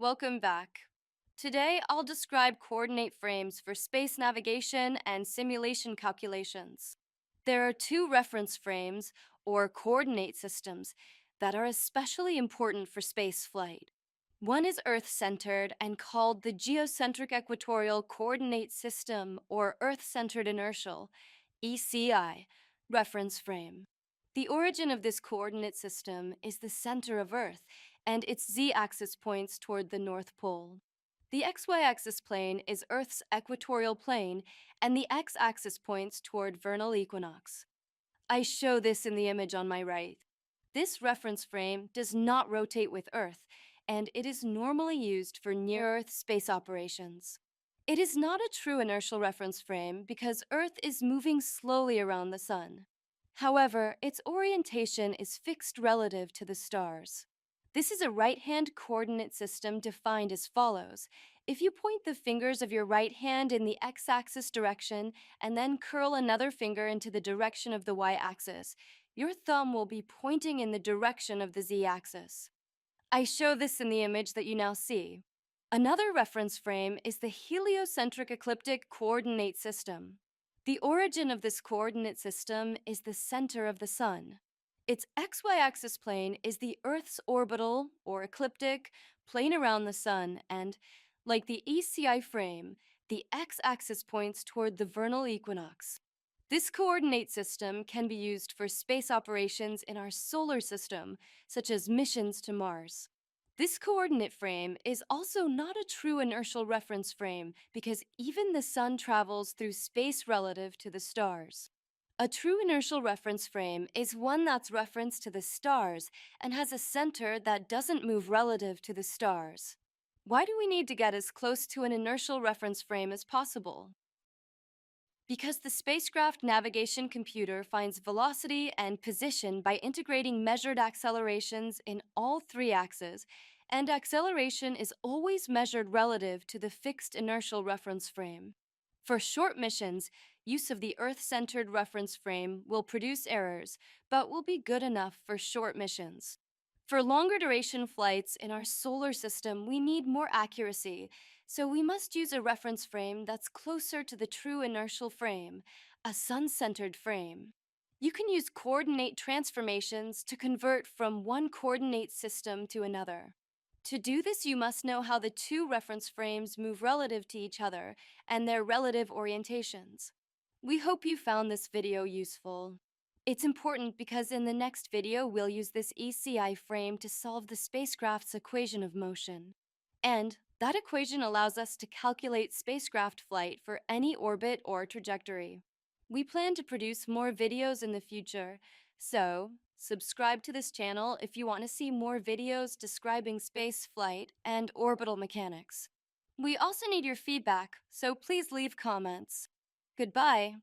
Welcome back. Today, I'll describe coordinate frames for space navigation and simulation calculations. There are two reference frames, or coordinate systems, that are especially important for space flight. One is Earth centered and called the Geocentric Equatorial Coordinate System, or Earth Centered Inertial (ECI) reference frame. The origin of this coordinate system is the center of Earth, and its z-axis points toward the North Pole. The xy axis plane is Earth's equatorial plane, and the x-axis points toward vernal equinox. I show this in the image on my right. This reference frame does not rotate with Earth, and it is normally used for near-Earth space operations. It is not a true inertial reference frame because Earth is moving slowly around the Sun. However, its orientation is fixed relative to the stars. This is a right-hand coordinate system defined as follows. If you point the fingers of your right hand in the x-axis direction and then curl another finger into the direction of the y-axis, your thumb will be pointing in the direction of the z-axis. I show this in the image that you now see. Another reference frame is the heliocentric ecliptic coordinate system. The origin of this coordinate system is the center of the Sun. Its xy axis plane is the Earth's orbital, or ecliptic, plane around the Sun, and, like the ECI frame, the x-axis points toward the vernal equinox. This coordinate system can be used for space operations in our solar system, such as missions to Mars. This coordinate frame is also not a true inertial reference frame because even the Sun travels through space relative to the stars. A true inertial reference frame is one that's referenced to the stars and has a center that doesn't move relative to the stars. Why do we need to get as close to an inertial reference frame as possible? Because the spacecraft navigation computer finds velocity and position by integrating measured accelerations in all three axes, and acceleration is always measured relative to the fixed inertial reference frame. For short missions, use of the Earth-centered reference frame will produce errors, but will be good enough for short missions. For longer duration flights in our solar system, we need more accuracy, so we must use a reference frame that's closer to the true inertial frame, a sun-centered frame. You can use coordinate transformations to convert from one coordinate system to another. To do this, you must know how the two reference frames move relative to each other and their relative orientations. We hope you found this video useful. It's important because in the next video, we'll use this ECI frame to solve the spacecraft's equation of motion. And that equation allows us to calculate spacecraft flight for any orbit or trajectory. We plan to produce more videos in the future, so subscribe to this channel if you want to see more videos describing space flight and orbital mechanics. We also need your feedback, so please leave comments. Goodbye.